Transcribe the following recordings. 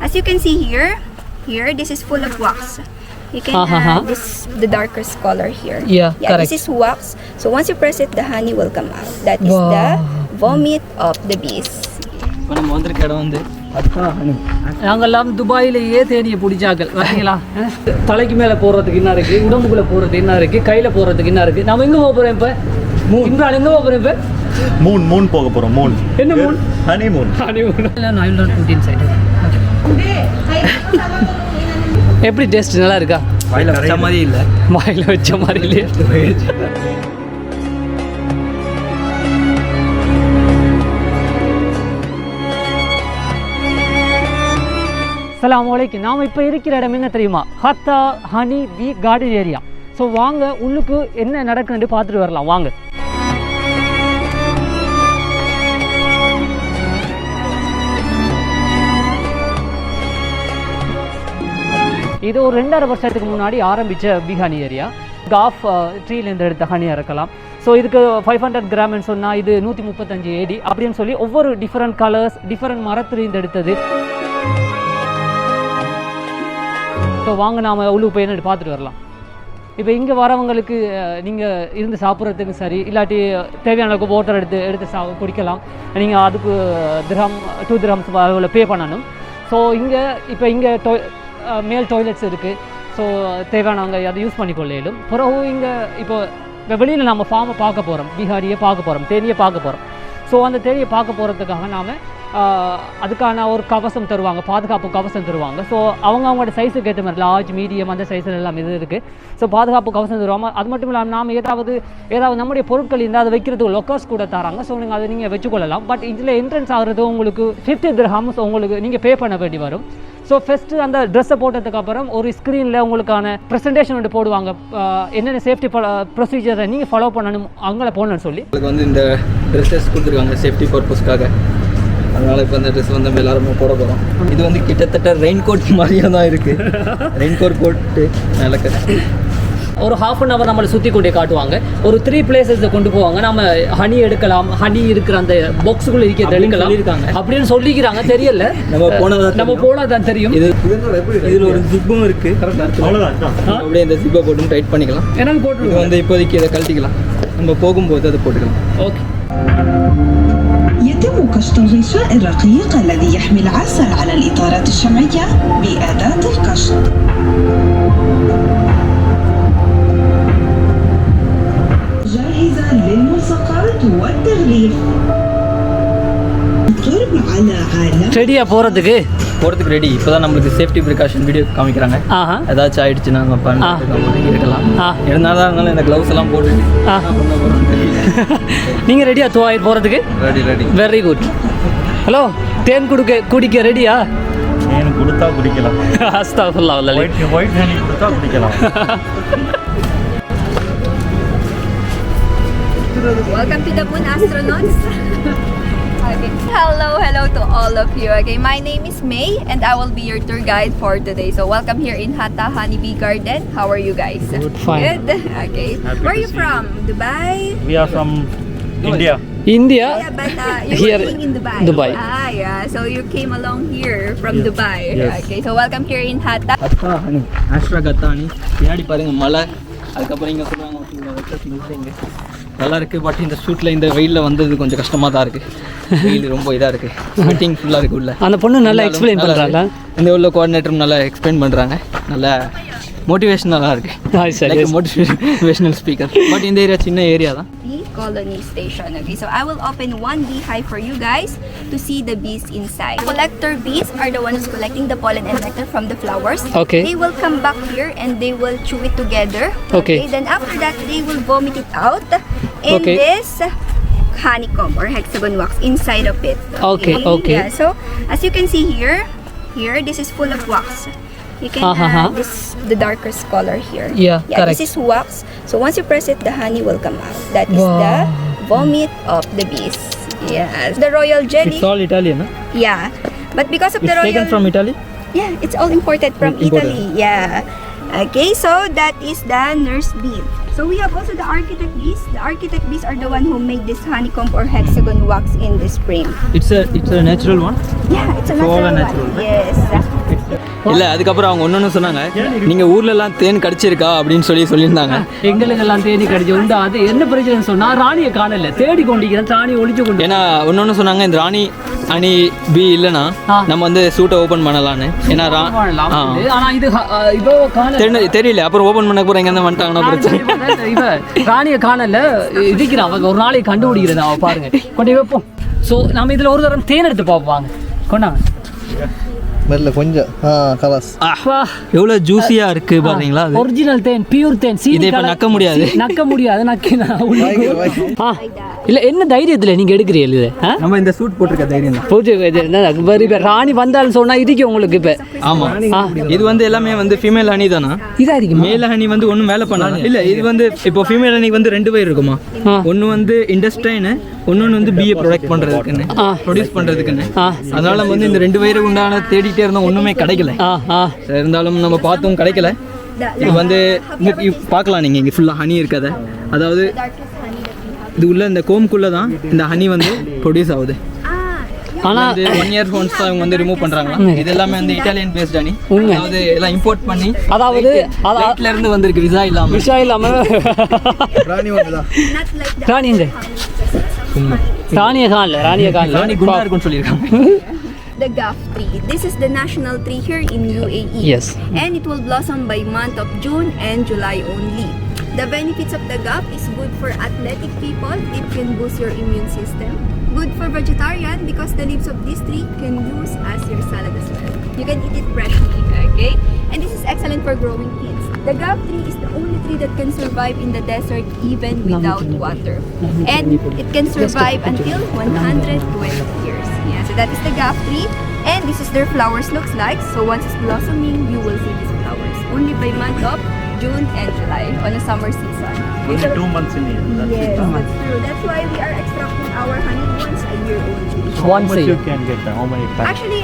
as you can see here, this is full of wax. You can add the darkest color here. Yeah, correct. This is wax. So once you press it, the honey will come out. That is the vomit of the bees. இப்போ நம்ம வந்திருக்க இடம் வந்து ஹத்தா honey. நாங்கெல்லாம் துபாயிலேயே தேனியை பிடிச்சாக்கள் வரீங்களா? தலைக்கு மேலே போடுறதுக்கு என்ன இருக்குது, உடம்புக்குள்ளே போடுறதுக்கு என்ன இருக்குது, கையில் போடுறதுக்கு என்ன இருக்குது. நம்ம எங்கே போக போகிறோம் இப்போ? இம்ரான் எங்கே போக போகிறோம் இப்போ? மூன் போக போகிறோம். மூன் என்ன Moon? Honey Moon. I will not put inside. எப்படி டேஸ்ட் நல்லா இருக்கா? வாயில வச்ச மாதிரி இல்லை. வாயில வச்ச மாதிரி இல்லையா? அஸ்ஸலாமு அலைக்கும். நாம் இப்போ இருக்கிற இடம் என்ன தெரியுமா? ஹத்தா ஹனி பீ கார்டன் ஏரியா. ஸோ வாங்க உள்ளுக்கு என்ன நடக்குதுன்னு பார்த்துட்டு வரலாம் வாங்க. இது ஒரு 2.5 வருஷத்துக்கு முன்னாடி ஆரம்பித்த பீ ஹனி ஏரியா. காஃப் ட்ரீலேருந்து எடுத்த ஹனி இறக்கலாம். ஸோ இதுக்கு 500 கிராம்னு சொன்னால் இது 135 AD அப்படின்னு சொல்லி ஒவ்வொரு டிஃப்ரெண்ட் கலர்ஸ் டிஃப்ரெண்ட் மரத்துலேருந்து எடுத்தது. ஸோ வாங்க நாம் உள்ளுக்கு போய் என்னென்னு பார்த்துட்டு வரலாம். இப்போ இங்கே வரவங்களுக்கு நீங்கள் இருந்து சாப்பிட்றதுக்கு சரி, இல்லாட்டி தேவையான அளவுக்கு வாட்டர் எடுத்து குடிக்கலாம். நீங்கள் அதுக்கு $2 dirhams அளவில் பே பண்ணணும். ஸோ இங்கே மேல் டாய்லெட்ஸ் இருக்குது. ஸோ தேவையானவங்க அதை யூஸ் பண்ணிக்கொள்ளும். பிறகு இங்கே இப்போ வெளியில் நம்ம ஃபார்மை பார்க்க போகிறோம், பீகாரியை பார்க்க போகிறோம், தேனியை பார்க்க போகிறோம். ஸோ அந்த தேனியை பார்க்க போகிறதுக்காக நாம் அதுக்கான ஒரு கவசம் தருவாங்க, பாதுகாப்பு கவசம் தருவாங்க. ஸோ அவங்களோட சைஸுக்கு ஏற்ற மாதிரி லார்ஜ் மீடியம் அந்த சைஸில் எல்லாம் இது இருக்குது. ஸோ பாதுகாப்பு கவசம் தருவாங்க. அது மட்டும் இல்லாமல் நாம் ஏதாவது நம்முடைய பொருட்கள் இருந்தால் அதை வைக்கிறதுக்கு லொக்கர்ஸ் கூட தராங்க. ஸோ நீங்கள் அதை நீங்கள் வச்சுக்கொள்ளலாம். பட் இதில் என்ட்ரன்ஸ் ஆகிறது உங்களுக்கு 50 dirhams உங்களுக்கு நீங்கள் பே பண்ண வேண்டி வரும். ஸோ ஃபஸ்ட்டு அந்த ட்ரெஸ்ஸை போட்டதுக்கப்புறம் ஒரு ஸ்க்ரீனில் உங்களுக்கான ப்ரெசன்டேஷன் வந்து போடுவாங்க, என்னென்ன சேஃப்டி ப்ரொசீஜரை நீங்கள் ஃபாலோ பண்ணணும் அங்கே போகணுன்னு சொல்லி. அதுக்கு வந்து இந்த ட்ரெஸ்ஸஸ் கொடுத்துருக்காங்க சேஃப்டி பர்பஸ்க்காக. அதனால் இப்போ அந்த ட்ரெஸ் வந்து நம்ம எல்லாருமே போட போகிறோம். இது வந்து கிட்டத்தட்ட ரெயின் கோட் மாதிரியே தான் இருக்குது. ரெயின் கோட் போட்டு நல்ல ஒரு ½ an hour நம்மளை சுற்றி கொண்டே காட்டுவாங்க. ஒரு 3 places கொண்டு போவாங்க. நம்ம ஹனி எடுக்கலாம், ஹனி இருக்கிற அந்த பாக்ஸுக்குள்ளே இருக்கிறத எடுக்கலாம் இருக்காங்க அப்படின்னு சொல்லிக்கிறாங்க. தெரியல, நம்ம போனால் தான் தெரியும். இதில் ஒரு ஜிப்பும் இருக்குது. அப்படியே இந்த ஜிப்பை போட்டு டைட் பண்ணிக்கலாம். என்னன்னு போட்டு இது வந்து இப்போதைக்கு இதை கழட்டிக்கலாம், நம்ம போகும்போது அதை போட்டுக்கலாம். ஓகே. يتم قشط الغشاء الرقيق الذي يحمي العسل على الإطارات الشمعية بأداة القشط. جاهزة للملصقات والتغليف. قرب على عالم ரெடியாக போகிறதுக்கு ரெடி. இப்போ தான் நம்மளுக்கு சேஃப்டி ப்ரிகாஷன் வீடியோ காமிக்கிறாங்க. ஏதாச்சும் ஆயிடுச்சுன்னா நம்ம பண்ணிட்டு இருக்கலாம். இருந்தாலும் இந்த க்ளவுஸ் எல்லாம் போட்டுட்டு நீங்கள் ரெடியாக துவாயிட்டு போகிறதுக்கு? ரெடி. Very good. ஹலோ, தேன் குடிக்க ரெடியா? தேன் கொடுத்தா குடிக்கலாம். அஸ்தக்ஃபிருல்லாஹ். ஒயிட் ஹனி கொடுத்தா குடிக்கலாம். Welcome to the Moon Astronauts. Okay. Hello to all of you. Okay, my name is May and I will be your tour guide for today. So welcome here in Hatta Honey Bee Garden. How are you guys? Good, fine. Good. Okay. Where are you from? Dubai? We are from India. India? Yeah, but you're Here, working in Dubai. Dubai. Yeah. So you came along here from Dubai. Yes. Okay. So welcome here in Hatta. ஹத்தா honey, ஹத்தா honey. பின்னாடி பாருங்கள் மலை. அதுக்கப்புறம் இங்கே சொல்லுவாங்க நல்லா இருக்குது. பட் இந்த ஷூட்டில் இந்த வெயிலில் வந்தது கொஞ்சம் கஷ்டமாக தான் இருக்குது. வெயில் ரொம்ப இதாக இருக்குது, ஸ்வெட்டிங் ஃபுல்லாக இருக்குது உள்ள. அந்த பொண்ணு நல்லா எக்ஸ்பிளைன் பண்ணுறாங்க. இந்த உள்ள கோஆர்டினேட்டரும் நல்லா எக்ஸ்பிளைன் பண்ணுறாங்க. நல்லா மோட்டிவேஷனலாக இருக்குது, மோட்டிவேஷனல் ஸ்பீக்கர். பட் இந்த ஏரியா சின்ன ஏரியா தான். Colony station. Okay, so I will open one beehive for you guys to see the bees inside. Collector bees are the ones collecting the pollen and nectar from the flowers. Okay. They will come back here and they will chew it together. Okay. Then after that they will vomit it out in this honeycomb or hexagon wax inside of it. Okay. Yeah, so as you can see here, this is full of wax. You can add the darkest color here. Yeah, correct. This is wax. So once you press it, the honey will come out. That is the vomit of the bees. Yes. The royal jelly. It's all Italian, huh? Yeah. But because of the royal... It's taken from Italy? Yeah, it's all imported from Italy. Yeah. Okay, so that is the nurse bee. So we have also the architect bees. The architect bees are the one who made this honeycomb or hexagon wax in this frame. It's a natural one. Yeah, it's a So all natural are one. natural, Yes. இல்லை அதுக்கப்புறம் அவங்க ஒன்று சொன்னாங்க நீங்கள் ஊர்லலாம் தேன் கடிச்சிருக்கா அப்படின்னு சொல்லியிருந்தாங்க. எங்களுக்கெல்லாம் தேடி கடிச்சு உண்டு. அது என்ன பிரச்சனைன்னு சொன்னால் ராணியை காணல, தேடி கொண்டிருக்கிறேன், ராணியை ஒழிச்சு கொண்டு. ஏன்னா ஒன்று சொன்னாங்க இந்த ராணி ஹனி பீ இல்லைன்னா நம்ம வந்து சூட்டை ஓப்பன் பண்ணலான்னு. ஏன்னா ஆனால் இது இதோ காணல தெரியல. அப்புறம் ஓப்பன் பண்ண போகிற எங்கே வந்துட்டாங்கன்னா பிரச்சனை. இவ ராணியை காணல இருக்கிறான். அவங்க ஒரு நாளைக்கு கண்டுபிடிக்கிறது அவன் பாருங்க கொண்டு வைப்போம். ஸோ நம்ம இதில் ஒரு தரம் தேன் எடுத்து பார்ப்பாங்க. கொண்டாங்க மெல்ல கொஞ்சம் கலாஸ் எவ்வளோ ஜூஸியாக இருக்குது பாருங்களா. ஒரிஜினல் தேன், பியூர் தேன். இதை இப்போ நக்க முடியாது, இல்லை என்ன தைரியத்தில் நீங்கள் எடுக்கிறீங்க இது? நம்ம இந்த சூட் போட்டிருக்க தைரியம் தான். பூஜை ராணி வந்தாலும் சொன்னால் இதுக்கு உங்களுக்கு இப்போ. ஆமாம், இது வந்து எல்லாமே வந்து ஃபீமேல் ஹனி தானா? இதாக இருக்கு. மேல் ஹனி வந்து ஒன்றும் வேலை பண்ணலாம். இல்லை இது வந்து இப்போ ஃபீமேல் ஹனிக்கு வந்து 2 வயிறு இருக்குமா. ஒன்று வந்து இண்டஸ்ட்ரைன்னு, ஒன்னொன்று வந்து பிஏ ப்ரொடக்ட் பண்ணுறதுக்குன்னு, ப்ரொடியூஸ் பண்ணுறதுக்குன்னு. அதனால நம்ம வந்து இந்த 2 வயிறு உண்டான தேடிட்டே இருந்தோம், ஒன்றுமே கிடைக்கல. இருந்தாலும் நம்ம பார்த்தோம் கிடைக்கல. இது வந்து பார்க்கலாம் நீங்கள், இங்கே ஃபுல்லாக ஹனி இருக்காது. அதாவது இது உள்ள இந்த கோம்குள்ளே தான் இந்த ஹனி வந்து ப்ரொடியூஸ் ஆகுது. ஆனால் 1 year ஒன்ஸ் தான் இவங்க வந்து ரிமூவ் பண்ணுறாங்களா. இது எல்லாமே வந்து இட்டாலியன் பேஸ்ட் ஹனி. அதாவது எல்லாம் இம்போர்ட் பண்ணி, அதாவது நாட்டில இருந்து வந்திருக்கு விசா இல்லாமல். ராணி எங்க? ராணியை காணல, ராணி குண்டா இருக்குன்னு சொல்லியிருக்காங்க. The Gaf tree. This is the national tree here in UAE. Yes. And it will blossom by month of June and July only. The benefits of the Gaf is good for athletic people. It can boost your immune system. Good for vegetarian because the leaves of this tree can use as your salad as well. You can eat it freshly, okay? And this is excellent for growing kids. The Gaf tree is the only tree that can survive in the desert even without water. And it can survive until 120 years. Yeah, so that is the Gaf tree. And this is their flowers looks like. So once it's blossoming, you will see these flowers. Only by month of June and July on a summer season. Only 2 months in a year. Yes, that's true. That's why we are extracting our honey once a year only. How much you can get? How many packs? Actually,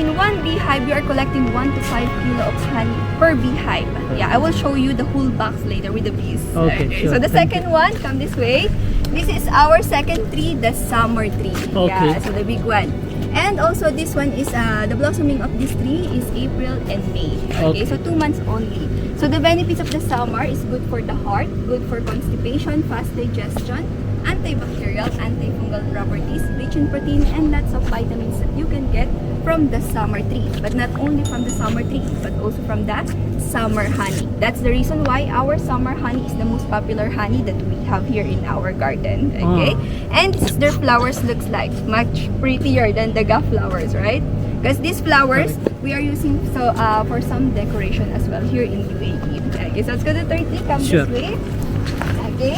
in one beehive, we are collecting 1 to 5 kilo of honey per beehive. Yeah, I will show you the whole box later with the bees. Okay, sure. So the second one, come this way. This is our second tree, the summer tree. Okay. Yeah, so the big one. And also this one is the blossoming of this tree is April and May. Okay, so 2 months only. So the benefits of the summer is good for the heart, good for constipation, fast digestion, antibacterial, antifungal properties, rich in protein, and lots of vitamins that you can get from the summer tree. But not only from the summer tree, but also from the summer honey. That's the reason why our summer honey is the most popular honey that we have here in our garden. Okay, and this is their flowers looks like much prettier than the Gaf flowers, right? Because these flowers we are using for some decoration as well here in UAE. Okay, so let's go to the third tree. Come this way. Okay.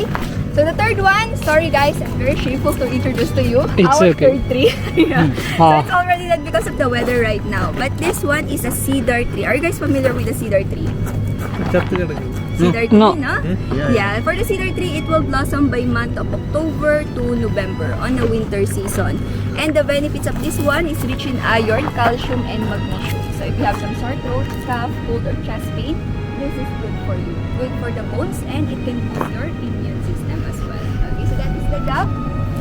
So the third one, sorry guys, I'm very shameful to introduce to you It's our okay. third tree. Yeah. So it's already dead because of the weather right now. But this one is a cedar tree. Are you guys familiar with the cedar tree? Cedar tree, No. no? Yeah, for the cedar tree, it will blossom by month of October to November on the winter season. And the benefits of this one is rich in iron, calcium, and magnesium. So if you have some sore throat, cough, cold, or chest pain, this is good for you. Good for the bones, and it can boost your immune system as well. Okay, so that is the Gaf,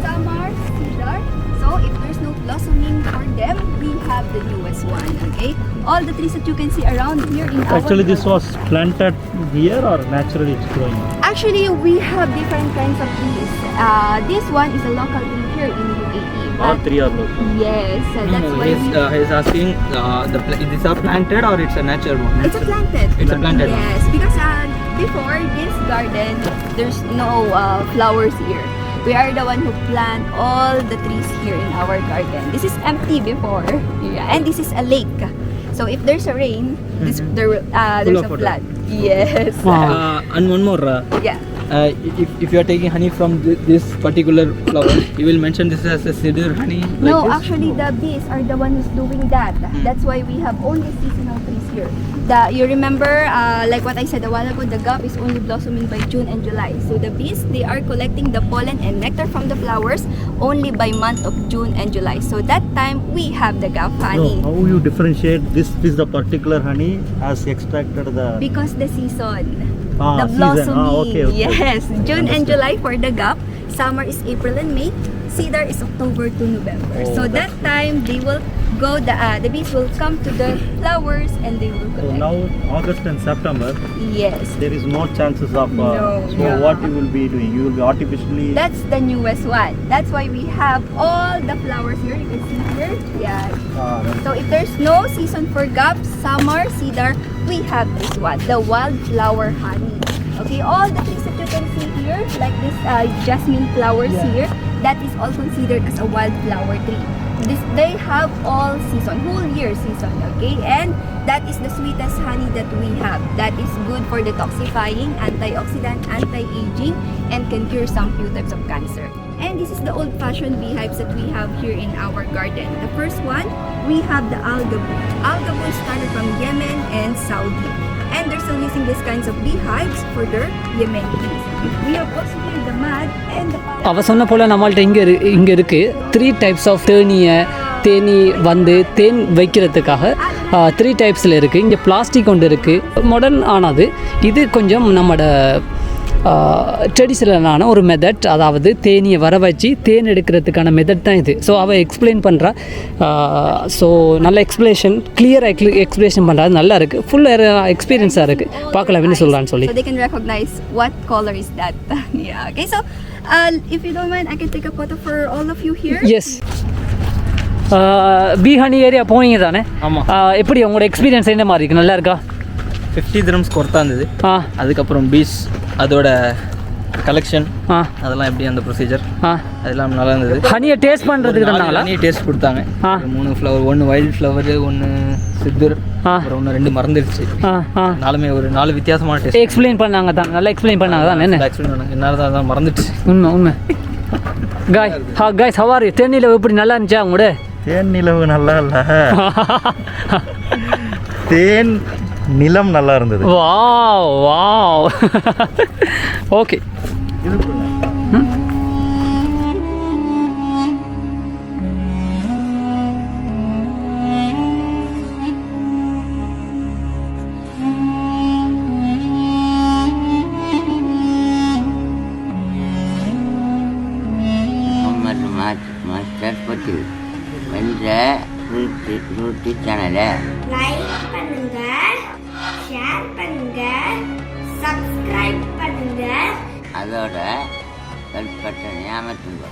summer, cedar. So if there's no blossoming for them, we have the newest one. Okay, all the trees that you can see around here in Actually, our this was planted here or naturally it's growing? Actually, we have different kinds of trees. This one is a local tree here in UAE. All but- 3 are local. Yes, that's why He's asking these are planted or it's a natural one? it's a planted. It's a planted one. Yes, because before this garden, there's no flowers here. We are the one who plant all the trees here in our garden. This is empty before, yeah, and this is a lake. So if there's a rain, there's Full a of water. flood. Yes. And one more. Yeah. If you are taking honey from this particular flower, you will mention this as a cedar honey. No, this? actually the bees are the one who's doing that. That's why we have only seasonal trees here. You remember, like what I said a while ago, the Gaf is only blossoming by June and July. So the bees, they are collecting the pollen and nectar from the flowers only by month of June and July. So that time we have the Gaf honey. No, how you differentiate this is the particular honey as extracted the... Because the season. Ah, the season. blossoming. Okay, okay. Yes, June and Understood. July for the gap. Summer is April and May. Cedar is October to November. Oh, So that time they will go. The bees will come to the flowers and they will So collect. now August and September, Yes, there is no chances of. No, So yeah. what you will be doing? You will be artificially. that's the newest one. That's why we have all the flowers here. You can see here. Yeah. That's So if there's no season for gap, summer, cedar, we have this one, the wildflower honey. Okay, all the trees that you can see here, like this jasmine flowers here, that is all considered as a wildflower tree. They have all season, whole year season, okay? And that is the sweetest honey that we have. That is good for detoxifying, antioxidant, anti-aging, and can cure some few types of cancer. And this is the old-fashioned beehives that we have here in our garden. The first one, we have the alga boo. Alga boo started from Yemen and Saudi. And they're still using these kinds of beehives for their Yemeni bees. We have also here the mud and the அவ சொன்ன போல் நம்மள்ட்ட இங்கே இருக்குது 3 types of Theni வந்து தேன் வைக்கிறதுக்காக 3 டைப்ஸில் இருக்குது. இங்கே plastic ஒன்று இருக்குது, மாடர்ன் ஆனது. இது கொஞ்சம் நம்மளோட ட்ரெடிஷ்னலான ஒரு மெத்தட், அதாவது தேனியை வர வச்சு தேன் எடுக்கிறதுக்கான மெத்தட் தான் இது. ஸோ அவள் எக்ஸ்பிளைன் பண்ணுறா. ஸோ நல்ல கிளியராக எக்ஸ்பிளேஷன் பண்ணுறது நல்லா இருக்குது. ஃபுல் எக்ஸ்பீரியன்ஸாக இருக்குது. பார்க்கலாம் என்ன சொல்கிறான்னு சொல்லி. So they can recognize what color is that. Yeah, okay. So if you don't mind, I can take a photo for all of you here. Yes, பீ ஹனி ஏரியா போனீங்க தானே? ஆமாம். எப்படி உங்களோட எக்ஸ்பீரியன்ஸ் என்ன மாதிரி இருக்குது? நல்லா இருக்கா? 50 dirhams கொர்த்தா இருந்தது. அதுக்கப்புறம் பீஸ் அதோட கலெக்ஷன் அதெல்லாம் எப்படி அந்த ப்ரொசீஜர் அதெல்லாம் நல்லா இருந்தது. ஹனியை டேஸ்ட் பண்ணுறதுக்கு தந்தாங்களா? ஹனி டேஸ்ட் கொடுத்தாங்க. 3 ஃப்ளவர், 1 வைல்ட் ஃப்ளவர், 1 சித்தர், அப்புறம் 2 மறந்துடுச்சு. நாலுமே ஒரு 4 வித்தியாசமான டேஸ்ட் எக்ஸ்பிளைன் பண்ணாங்க தான், நல்லா எக்ஸ்பிளைன் பண்ணாங்க தான். என்ன எக்ஸ்பிளைன் பண்ணாங்க, என்னால் தான் மறந்துடுச்சு. உண்மை. காய்ஸ் ஹவார் தேனியில் எப்படி நல்லா இருந்துச்சா உங்களோட? தேன் நிலவு நல்லா இல்லை, தேன் நிலம் நல்லா இருந்தது. Wow okay. மாஸ்டர் பட்டு என்ற ரூட்டி சேனலை லைக் பண்ணுங்க, ஷேர் பண்ணுங்க, சப்ஸ்கிரைப் பண்ணுங்க, அதோட பெல் பட்டனை அமர்த்துங்க.